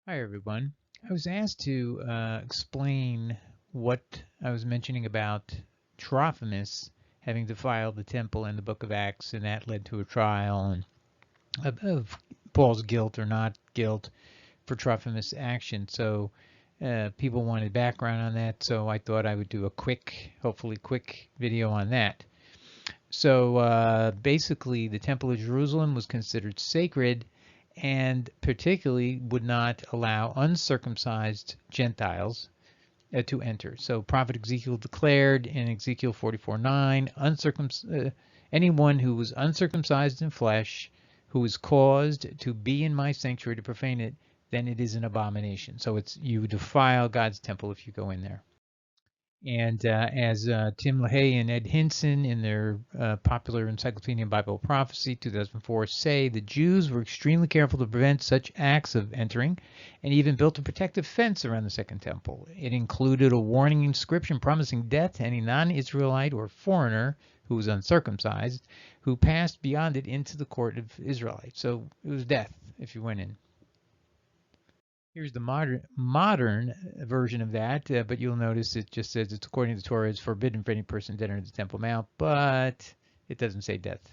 Hi, everyone. I was asked to explain what I was mentioning about Trophimus having defiled the temple in the book of Acts, and that led to a trial and of Paul's guilt or not guilt for Trophimus' action. So people wanted background on that, so I thought I would do a quick, hopefully quick video on that. So basically, the Temple of Jerusalem was considered sacred and particularly would not allow uncircumcised Gentiles to enter. So Prophet Ezekiel declared in Ezekiel 44:9, anyone who was uncircumcised in flesh, who was caused to be in my sanctuary to profane it, then it is an abomination. So it's you defile God's temple if you go in there. And as Tim LaHaye and Ed Hinson in their popular Encyclopedia of Bible Prophecy 2004 say, the Jews were extremely careful to prevent such acts of entering and even built a protective fence around the Second Temple. It included a warning inscription promising death to any non-Israelite or foreigner who was uncircumcised who passed beyond it into the court of Israelites. So it was death if you went in. Here's the modern version of that, but you'll notice it just says it's according to the Torah, it's forbidden for any person to enter the Temple Mount, but it doesn't say death.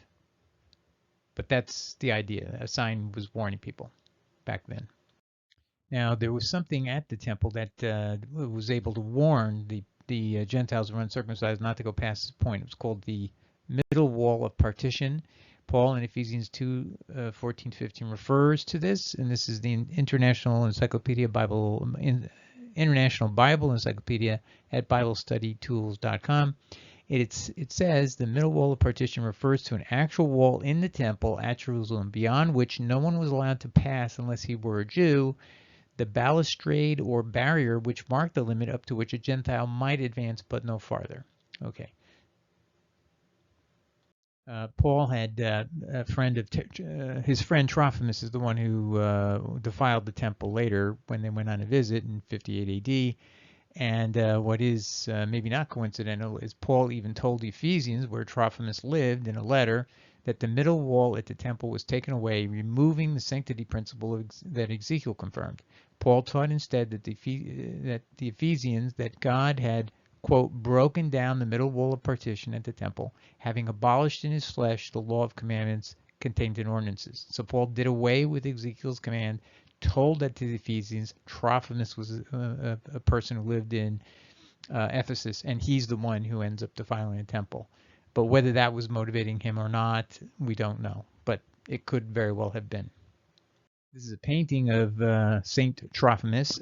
But that's the idea. A sign was warning people back then. Now there was something at the temple that was able to warn the Gentiles who were uncircumcised not to go past this point. It was called the middle wall of partition. Paul in Ephesians 2:14-15 refers to this, and this is the International Bible Encyclopedia at BibleStudyTools.com. It says the middle wall of partition refers to an actual wall in the temple at Jerusalem beyond which no one was allowed to pass unless he were a Jew, the balustrade or barrier which marked the limit up to which a Gentile might advance but no farther. Okay. Paul had a friend of his friend Trophimus is the one who defiled the temple later when they went on a visit in 58 AD. And what is maybe not coincidental is Paul even told the Ephesians, where Trophimus lived, in a letter that the middle wall at the temple was taken away, removing the sanctity principle that Ezekiel confirmed. Paul taught instead that the Ephesians that God had, quote, broken down the middle wall of partition at the temple, having abolished in his flesh the law of commandments contained in ordinances. So Paul did away with Ezekiel's command, told that to the Ephesians. Trophimus was a person who lived in Ephesus, and he's the one who ends up defiling the temple. But whether that was motivating him or not, we don't know. But it could very well have been. This is a painting of Saint Trophimus.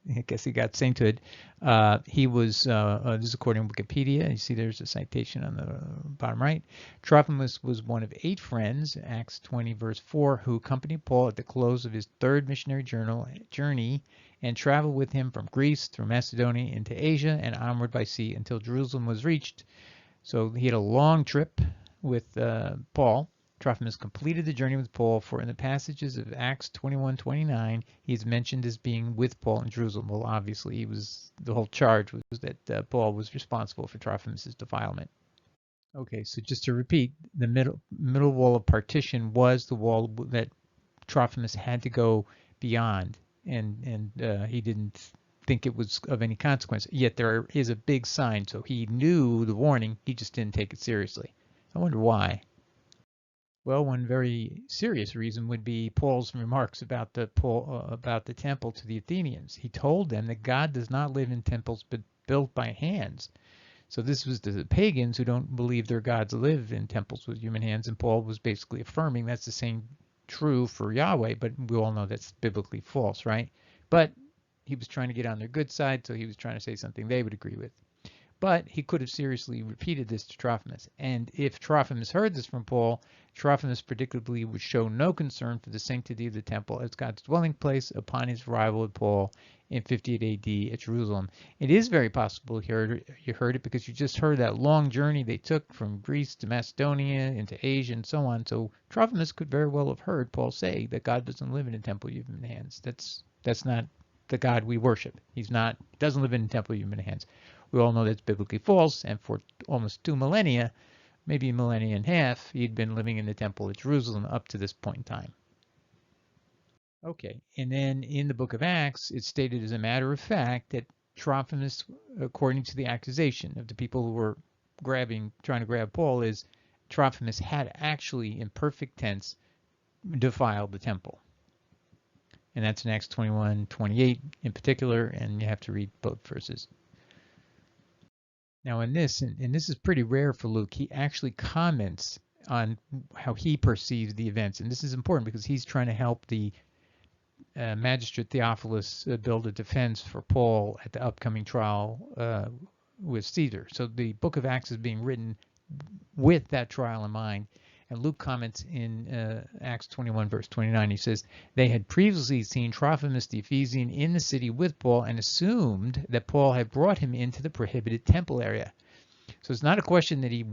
I guess he got sainthood. He was, this is according to Wikipedia. You see there's a citation on the bottom right. Trophimus was one of 8 friends, Acts 20 verse 4, who accompanied Paul at the close of his 3rd missionary journey and traveled with him from Greece through Macedonia into Asia and onward by sea until Jerusalem was reached. So he had a long trip with Paul. Trophimus completed the journey with Paul, for in the passages of Acts 21:29, he's mentioned as being with Paul in Jerusalem. Well, obviously, the whole charge was that Paul was responsible for Trophimus' defilement. Okay, so just to repeat, the middle wall of partition was the wall that Trophimus had to go beyond, and he didn't think it was of any consequence. Yet there is a big sign, so he knew the warning, he just didn't take it seriously. I wonder why. Well, one very serious reason would be Paul's remarks about the temple to the Athenians. He told them that God does not live in temples built by hands. So this was the pagans who don't believe their gods live in temples with human hands, and Paul was basically affirming that's the same true for Yahweh, but we all know that's biblically false, right? But he was trying to get on their good side, so he was trying to say something they would agree with. But he could have seriously repeated this to Trophimus. And if Trophimus heard this from Paul, Trophimus predictably would show no concern for the sanctity of the temple as God's dwelling place upon his arrival with Paul in 58 AD at Jerusalem. It is very possible you heard it because you just heard that long journey they took from Greece to Macedonia into Asia and so on. So Trophimus could very well have heard Paul say that God doesn't live in a temple of human hands. That's not the God we worship. Doesn't live in a temple of human hands. We all know that's biblically false, and for almost 2 millennia, maybe a millennia and a half, he'd been living in the temple at Jerusalem up to this point in time. Okay, and then in the book of Acts, it's stated as a matter of fact that Trophimus, according to the accusation of the people who were trying to grab Paul, is Trophimus had actually, in perfect tense, defiled the temple. And that's in Acts 21:28 in particular, and you have to read both verses. Now in this, and this is pretty rare for Luke, he actually comments on how he perceives the events. And this is important because he's trying to help the magistrate Theophilus build a defense for Paul at the upcoming trial with Caesar. So the book of Acts is being written with that trial in mind. And Luke comments in Acts 21, verse 29, he says, they had previously seen Trophimus the Ephesian in the city with Paul and assumed that Paul had brought him into the prohibited temple area. So it's not a question that he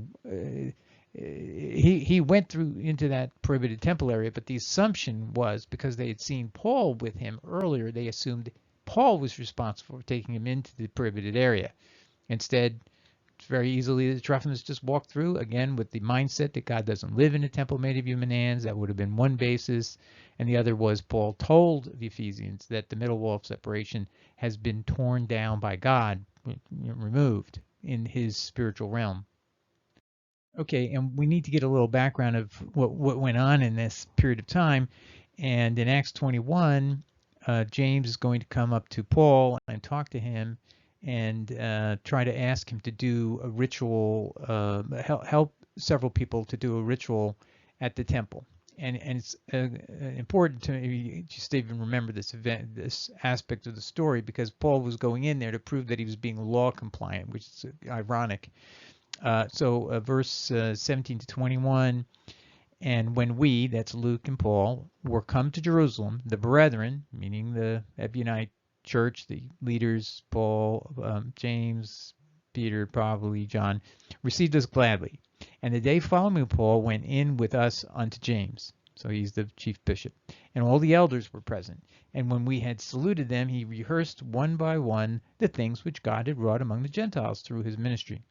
went through into that prohibited temple area, but the assumption was because they had seen Paul with him earlier, they assumed Paul was responsible for taking him into the prohibited area. Instead, very easily the Trophimus just walked through, again, with the mindset that God doesn't live in a temple made of human hands. That would have been one basis. And the other was Paul told the Ephesians that the middle wall of separation has been torn down by God, removed in his spiritual realm. Okay, and we need to get a little background of what went on in this period of time. And in Acts 21, James is going to come up to Paul and talk to him and try to ask him to do a ritual, help several people to do a ritual at the temple. And it's important to just even remember this event, this aspect of the story, because Paul was going in there to prove that he was being law compliant, which is ironic. So verse 17 to 21, and when we, that's Luke and Paul, were come to Jerusalem, the brethren, meaning the Ebionite church, the leaders, Paul, James, Peter, probably John, received us gladly. And the day following, Paul went in with us unto James. So he's the chief bishop. And all the elders were present. And when we had saluted them, he rehearsed one by one the things which God had wrought among the Gentiles through his ministry.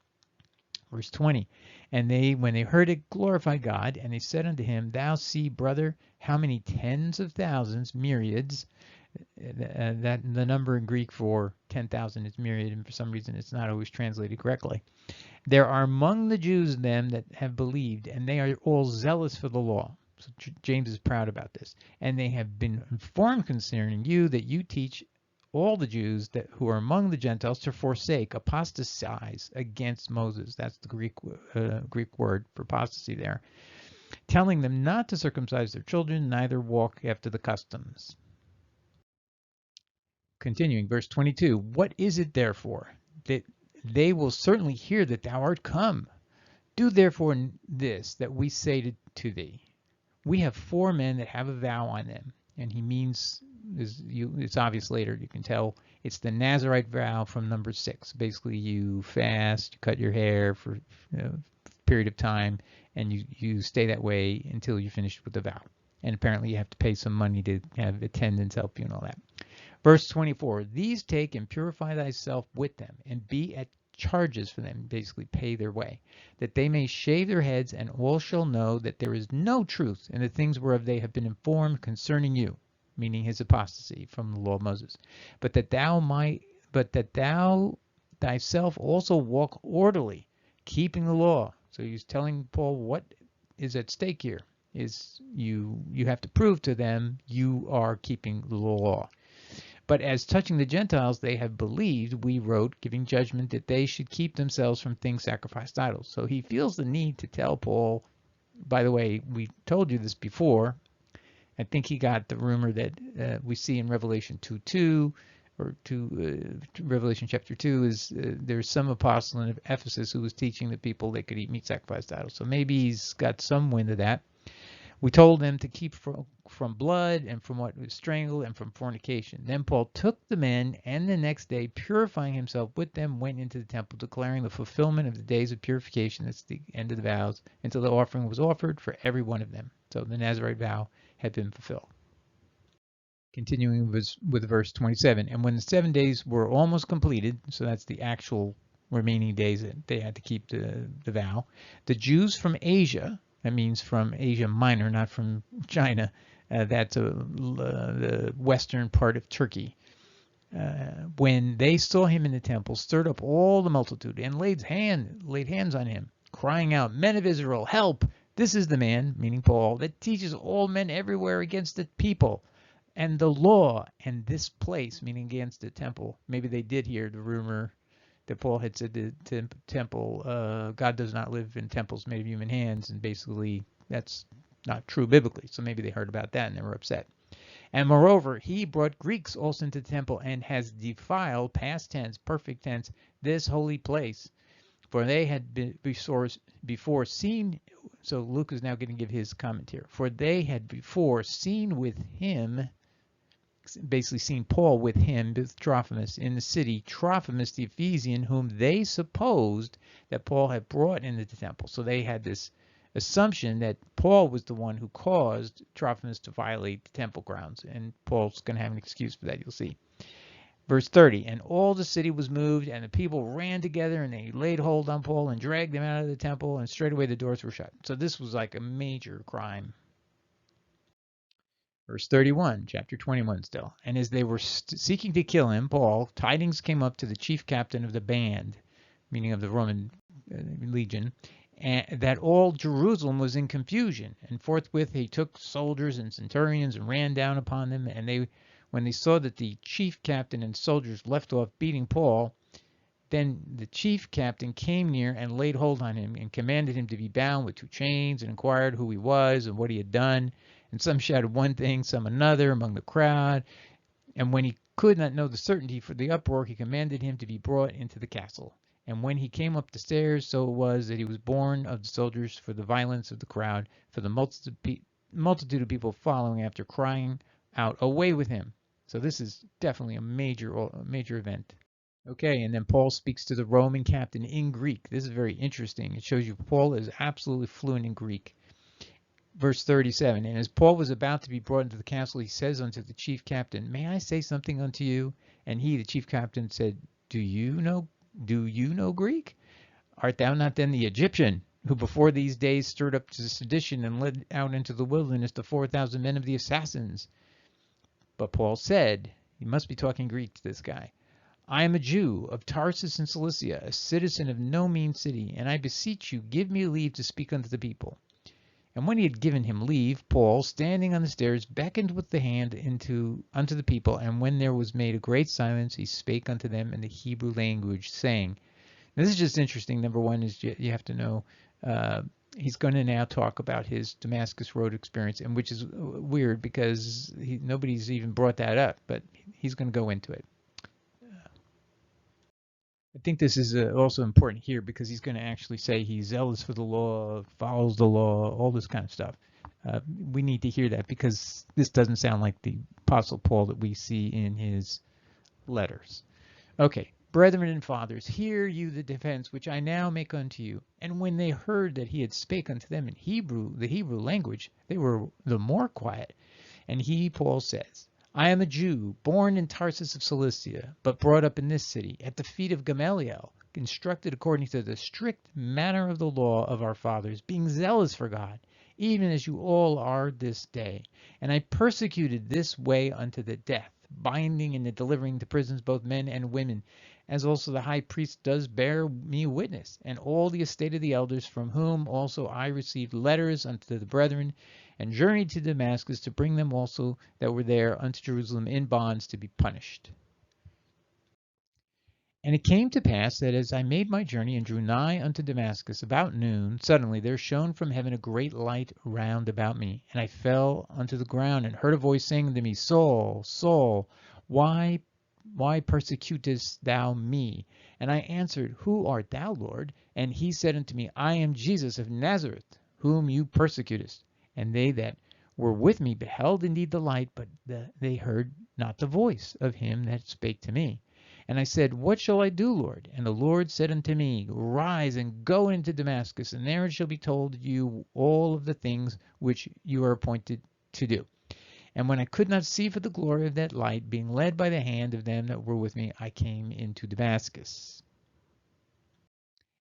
Verse 20, and they, when they heard it, glorified God, and they said unto him, thou see, brother, how many tens of thousands, myriads, that the number in Greek for 10,000 is myriad, and for some reason it's not always translated correctly. There are among the Jews them that have believed, and they are all zealous for the law. So James is proud about this. And they have been informed concerning you that you teach all the Jews who are among the Gentiles to forsake, apostatize against Moses. That's the Greek word for apostasy there. Telling them not to circumcise their children, neither walk after the customs. Continuing, verse 22, what is it therefore? That they will certainly hear that thou art come. Do therefore this, that we say to thee. We have 4 men that have a vow on them. And he means, it's obvious later, you can tell, it's the Nazirite vow from number 6. Basically, you fast, you cut your hair for a period of time, and you stay that way until you're finished with the vow. And apparently you have to pay some money to have attendants help you and all that. Verse 24, these take and purify thyself with them, and be at charges for them, basically pay their way, that they may shave their heads, and all shall know that there is no truth in the things whereof they have been informed concerning you, meaning his apostasy from the law of Moses, but that thou thyself also walk orderly, keeping the law. So he's telling Paul what is at stake here is you have to prove to them you are keeping the law. But as touching the Gentiles, they have believed, we wrote, giving judgment that they should keep themselves from things sacrificed to idols. So he feels the need to tell Paul, by the way, we told you this before. I think he got the rumor that we see in Revelation 2:2 or Revelation chapter 2 is there's some apostle in Ephesus who was teaching the people they could eat meat sacrificed to idols. So maybe he's got some wind of that. We told them to keep from blood and from what was strangled and from fornication. Then Paul took the men, and the next day, purifying himself with them, went into the temple, declaring the fulfillment of the days of purification. That's the end of the vows, until the offering was offered for every one of them. So the Nazirite vow had been fulfilled. Continuing with verse 27, and when the 7 days were almost completed, so that's the actual remaining days that they had to keep the vow, the Jews from Asia, that means from Asia Minor, not from China, That's the western part of Turkey. When they saw him in the temple, stirred up all the multitude, and laid hands on him, crying out, Men of Israel, help! This is the man, meaning Paul, that teaches all men everywhere against the people and the law, and this place, meaning against the temple. Maybe they did hear the rumor that Paul had said to the temple, God does not live in temples made of human hands, and basically that's not true biblically. So maybe they heard about that and they were upset. And moreover, he brought Greeks also into the temple and has defiled, past tense, perfect tense, this holy place. For they had been before seen, so Luke is now going to give his comment here. For they had before seen with him, basically seen Paul with him, with Trophimus, in the city, Trophimus the Ephesian, whom they supposed that Paul had brought into the temple. So they had this assumption that Paul was the one who caused Trophimus to violate the temple grounds, and Paul's going to have an excuse for that, you'll see. Verse 30, and all the city was moved, and the people ran together, and they laid hold on Paul and dragged him out of the temple, and straightway the doors were shut. So this was like a major crime. Verse 31, chapter 21 still. And as they were seeking to kill him, Paul, tidings came up to the chief captain of the band, meaning of the Roman legion, and that all Jerusalem was in confusion. And forthwith he took soldiers and centurions and ran down upon them. And when they saw that the chief captain and soldiers left off beating Paul, then the chief captain came near and laid hold on him and commanded him to be bound with 2 chains, and inquired who he was and what he had done. And some shouted one thing, some another among the crowd. And when he could not know the certainty for the uproar, he commanded him to be brought into the castle. And when he came up the stairs, so it was that he was borne of the soldiers for the violence of the crowd, for the multitude of people following after, crying out, away with him. So this is definitely a major event. Okay, and then Paul speaks to the Roman captain in Greek. This is very interesting. It shows you Paul is absolutely fluent in Greek. Verse 37, and as Paul was about to be brought into the castle, he says unto the chief captain, May I say something unto you? And he, the chief captain, said, Do you know Greek? Art thou not then the Egyptian, who before these days stirred up to sedition and led out into the wilderness the 4,000 men of the assassins? But Paul said, he must be talking Greek to this guy, I am a Jew of Tarsus in Cilicia, a citizen of no mean city, and I beseech you, give me leave to speak unto the people. And when he had given him leave, Paul, standing on the stairs, beckoned with the hand unto the people, and when there was made a great silence, he spake unto them in the Hebrew language, saying, this is just interesting. Number one is you have to know he's going to now talk about his Damascus Road experience, and which is weird because nobody's even brought that up, but he's going to go into it. I think this is also important here because he's going to actually say he's zealous for the law, follows the law, all this kind of stuff. We need to hear that because this doesn't sound like the Apostle Paul that we see in his letters. Okay, brethren and fathers, hear you the defense which I now make unto you. And when they heard that he had spake unto them in Hebrew, the Hebrew language, they were the more quiet. And he, Paul, says, I am a Jew, born in Tarsus of Cilicia, but brought up in this city, at the feet of Gamaliel, instructed according to the strict manner of the law of our fathers, being zealous for God, even as you all are this day. And I persecuted this way unto the death, binding and delivering to prisons both men and women, as also the high priest does bear me witness, and all the estate of the elders, from whom also I received letters unto the brethren, and journeyed to Damascus to bring them also that were there unto Jerusalem in bonds to be punished. And it came to pass that as I made my journey and drew nigh unto Damascus about noon, suddenly there shone from heaven a great light round about me. And I fell unto the ground and heard a voice saying unto me, Saul, Saul, why persecutest thou me? And I answered, Who art thou, Lord? And he said unto me, I am Jesus of Nazareth, whom you persecutest. And they that were with me beheld indeed the light, but they heard not the voice of him that spake to me. And I said, What shall I do, Lord? And the Lord said unto me, Rise and go into Damascus, and there it shall be told you all of the things which you are appointed to do. And when I could not see for the glory of that light, being led by the hand of them that were with me, I came into Damascus.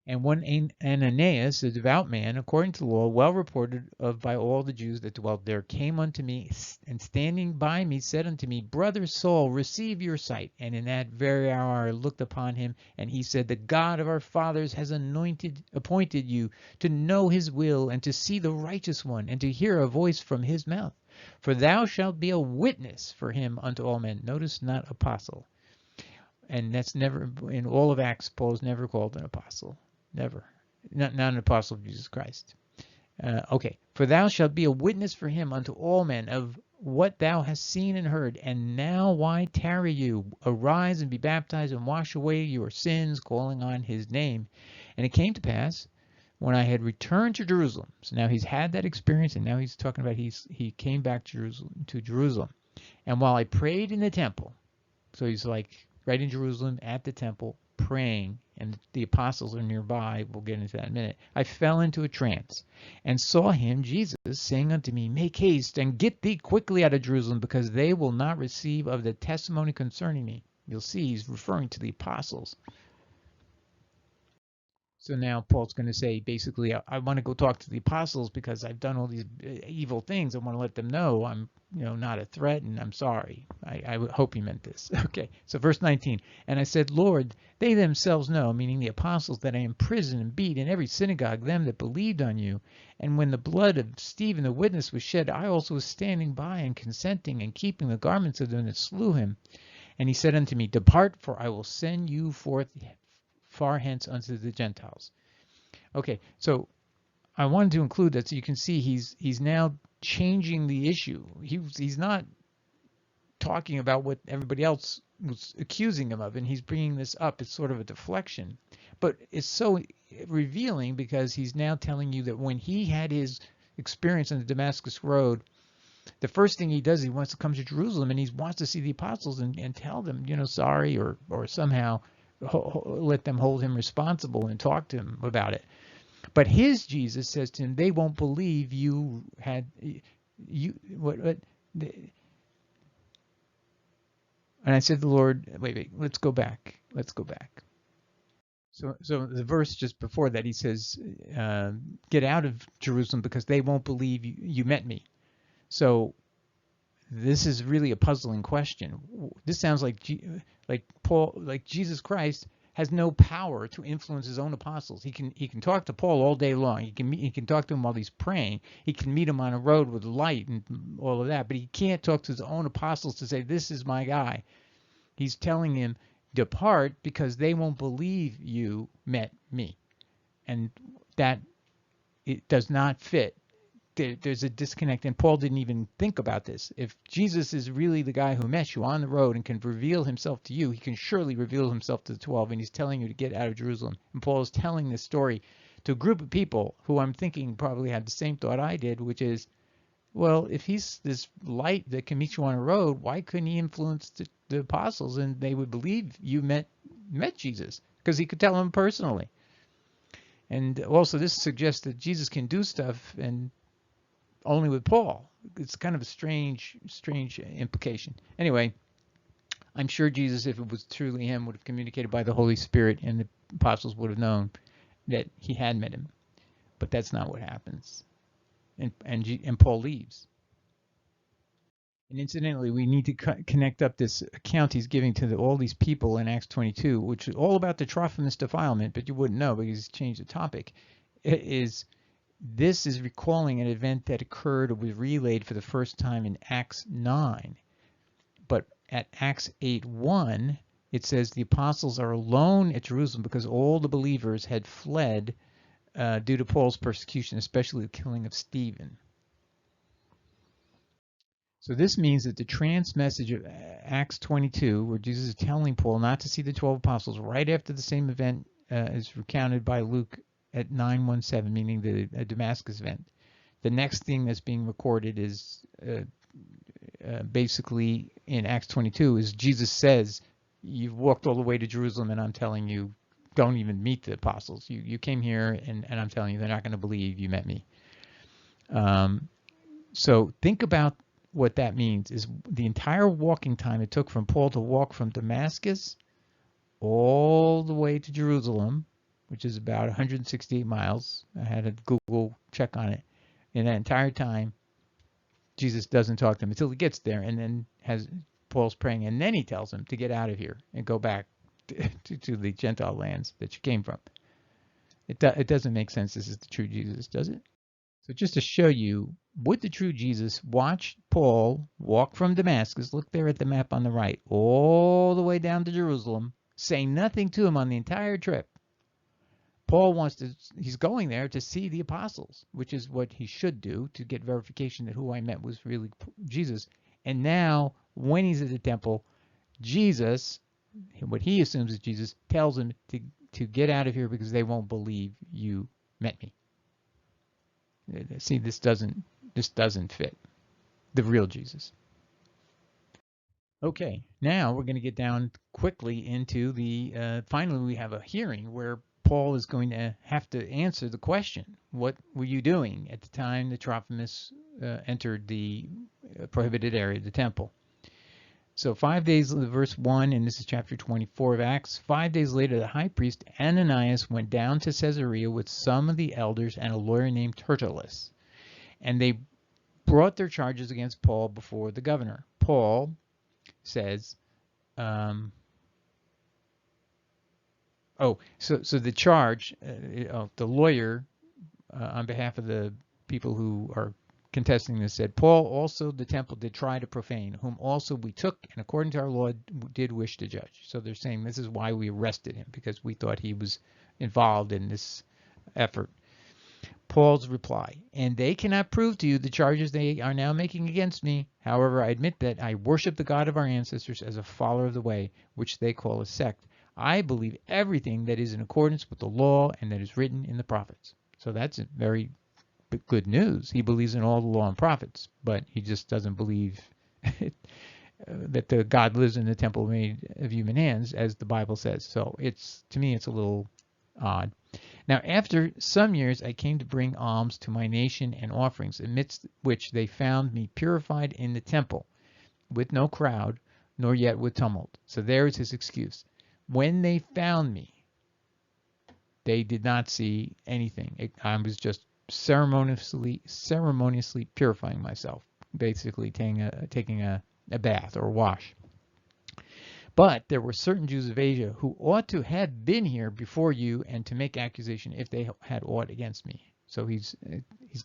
And one Ananias, a devout man, according to the law, well reported of by all the Jews that dwelt there, came unto me, and standing by me said unto me, Brother Saul, receive your sight. And in that very hour I looked upon him, and he said, The God of our fathers has appointed you to know his will, and to see the righteous one, and to hear a voice from his mouth. For thou shalt be a witness for him unto all men. Notice, not apostle. And that's never, in all of Acts, Paul's never called an apostle. Never. Not an apostle of Jesus Christ. Okay. For thou shalt be a witness for him unto all men of what thou hast seen and heard. And now why tarry you? Arise and be baptized and wash away your sins, calling on his name. And it came to pass, when I had returned to Jerusalem. So now he's had that experience, and now he's talking about he came back to Jerusalem. And while I prayed in the temple, so he's like right in Jerusalem at the temple praying, and the apostles are nearby. We'll get into that in a minute. I fell into a trance and saw him, Jesus, saying unto me, Make haste and get thee quickly out of Jerusalem, because they will not receive of the testimony concerning me. You'll see he's referring to the apostles. So now Paul's going to say, basically, I want to go talk to the apostles because I've done all these evil things. I want to let them know I'm, not a threat, and I'm sorry. I hope he meant this. Okay, so verse 19. And I said, Lord, they themselves know, meaning the apostles, that I imprisoned and beat in every synagogue them that believed on you. And when the blood of Stephen the witness was shed, I also was standing by and consenting and keeping the garments of them that slew him. And he said unto me, Depart, for I will send you forth far hence unto the Gentiles. Okay, so I wanted to include that so you can see he's now changing the issue. He's not talking about what everybody else was accusing him of, and he's bringing this up. It's sort of a deflection, but it's so revealing because he's now telling you that when he had his experience on the Damascus Road, the first thing he does, he wants to come to Jerusalem, and he wants to see the apostles and tell them, sorry, or somehow let them hold him responsible and talk to him about it. But his Jesus says to him, they won't believe you had and I said to the Lord, wait, let's go back. So the verse just before that, he says, get out of Jerusalem because they won't believe you met me. So this is really a puzzling question. This sounds like Jesus Christ has no power to influence his own apostles. He can talk to Paul all day long. He can talk to him while he's praying. He can meet him on a road with light and all of that. But he can't talk to his own apostles to say, this is my guy. He's telling him, depart because they won't believe you met me. And that it does not fit. There's a disconnect, and Paul didn't even think about this. If Jesus is really the guy who met you on the road and can reveal himself to you, he can surely reveal himself to the 12, and he's telling you to get out of Jerusalem. And Paul is telling this story to a group of people who I'm thinking probably had the same thought I did, which is, well, if he's this light that can meet you on a road, why couldn't he influence the apostles and they would believe you met Jesus? Because he could tell them personally. And also this suggests that Jesus can do stuff and only with Paul. It's kind of a strange implication. Anyway, I'm sure Jesus, if it was truly him, would have communicated by the Holy Spirit, and the apostles would have known that he had met him. But that's not what happens. And Paul leaves. And incidentally, we need to connect up this account he's giving to all these people in Acts 22, which is all about the Trophimus defilement, but you wouldn't know because he's changed the topic. This is recalling an event that occurred or was relayed for the first time in Acts 9. But at Acts 8:1, it says the apostles are alone at Jerusalem because all the believers had fled due to Paul's persecution, especially the killing of Stephen. So this means that the trans message of Acts 22, where Jesus is telling Paul not to see the 12 apostles, right after the same event is recounted by Luke at 9:17, meaning the Damascus event. The next thing that's being recorded is basically in Acts 22 is Jesus says, you've walked all the way to Jerusalem and I'm telling you, don't even meet the apostles. You came here and I'm telling you they're not going to believe you met me. So think about what that means is the entire walking time it took from Paul to walk from Damascus all the way to Jerusalem which is about 168 miles. I had a Google check on it. In that entire time, Jesus doesn't talk to him until he gets there, and then Paul's praying, and then he tells him to get out of here and go back to the Gentile lands that you came from. It doesn't make sense. This is the true Jesus, does it? So just to show you, would the true Jesus watch Paul walk from Damascus, look there at the map on the right, all the way down to Jerusalem, say nothing to him on the entire trip? Paul he's going there to see the apostles, which is what he should do to get verification that who I met was really Jesus. And now, when he's at the temple, Jesus, what he assumes is Jesus, tells him to get out of here because they won't believe you met me. See, this doesn't fit the real Jesus. Okay, now we're going to get down quickly into finally we have a hearing where Paul is going to have to answer the question, what were you doing at the time that Trophimus entered the prohibited area of the temple? So 5 days, verse 1, and this is chapter 24 of Acts. 5 days later, the high priest Ananias went down to Caesarea with some of the elders and a lawyer named Tertullus. And they brought their charges against Paul before the governor. Paul says, so the charge, the lawyer on behalf of the people who are contesting this said, Paul also the temple did try to profane, whom also we took, and according to our law did wish to judge. So they're saying this is why we arrested him, because we thought he was involved in this effort. Paul's reply, and they cannot prove to you the charges they are now making against me. However, I admit that I worship the God of our ancestors as a follower of the way, which they call a sect. I believe everything that is in accordance with the law and that is written in the prophets. So that's very good news. He believes in all the law and prophets, but he just doesn't believe that the God lives in the temple made of human hands, as the Bible says. So to me, it's a little odd. Now, after some years, I came to bring alms to my nation and offerings, amidst which they found me purified in the temple, with no crowd, nor yet with tumult. So there is his excuse. When they found me, they did not see anything. I was just ceremoniously purifying myself, basically taking a bath or a wash. But there were certain Jews of Asia who ought to have been here before you and to make accusation if they had aught against me. So he's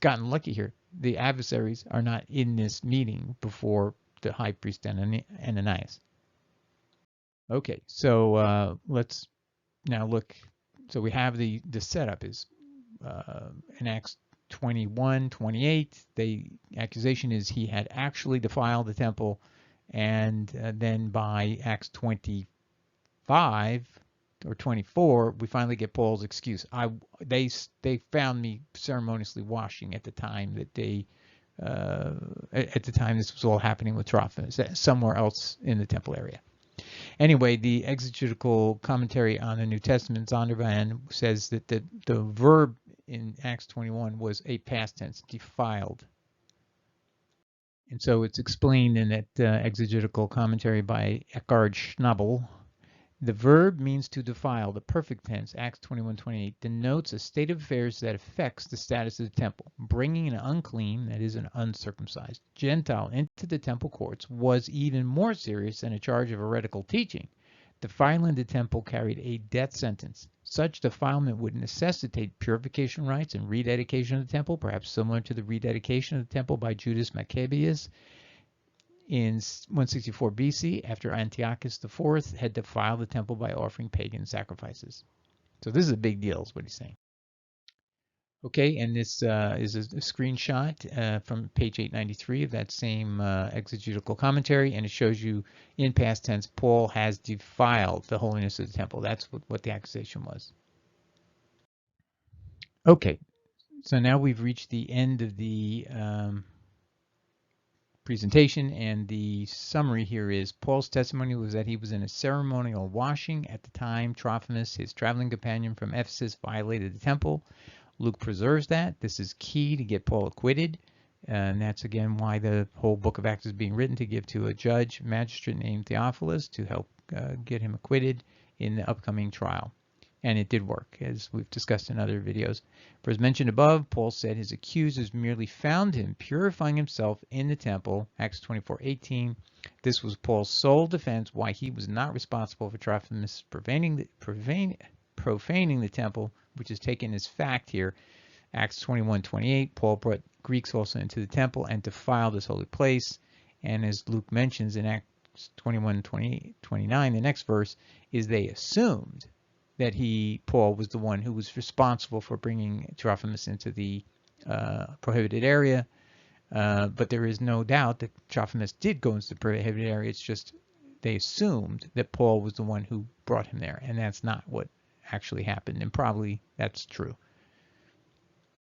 gotten lucky here. The adversaries are not in this meeting before the high priest Ananias. Okay, so let's now look. So we have the setup is in Acts 21:28. The accusation is he had actually defiled the temple, and then by Acts 25 or 24, we finally get Paul's excuse. They found me ceremoniously washing at the time that this was all happening with Trophimus, somewhere else in the temple area. Anyway, the exegetical commentary on the New Testament, Zondervan, says that the verb in Acts 21 was a past tense, defiled. And so it's explained in that exegetical commentary by Eckhard Schnabel. The verb means to defile. The perfect tense, Acts 21:28, denotes a state of affairs that affects the status of the temple. Bringing an unclean, that is an uncircumcised, Gentile into the temple courts was even more serious than a charge of heretical teaching. Defiling the temple carried a death sentence. Such defilement would necessitate purification rites and rededication of the temple, perhaps similar to the rededication of the temple by Judas Maccabeus in 164 BC, after Antiochus IV had defiled the temple by offering pagan sacrifices. So this is a big deal, is what he's saying. Okay, and this is a screenshot from page 893 of that same exegetical commentary, and it shows you in past tense, Paul has defiled the holiness of the temple. That's what the accusation was. Okay, so now we've reached the end of the presentation, and the summary here is Paul's testimony was that he was in a ceremonial washing at the time Trophimus, his traveling companion from Ephesus, violated the temple. Luke preserves that. This is key to get Paul acquitted, and that's again why the whole book of Acts is being written, to give to a magistrate named Theophilus to help get him acquitted in the upcoming trial. And it did work, as we've discussed in other videos. For as mentioned above, Paul said his accusers merely found him purifying himself in the temple, Acts 24:18. This was Paul's sole defense why he was not responsible for Trophimus profaning the temple, which is taken as fact here. Acts 21:28, Paul brought Greeks also into the temple and defiled this holy place. And as Luke mentions in Acts 21:29, the next verse, is they assumed that Paul was the one who was responsible for bringing Trophimus into the prohibited area. But there is no doubt that Trophimus did go into the prohibited area. It's just they assumed that Paul was the one who brought him there, and that's not what actually happened, and probably that's true.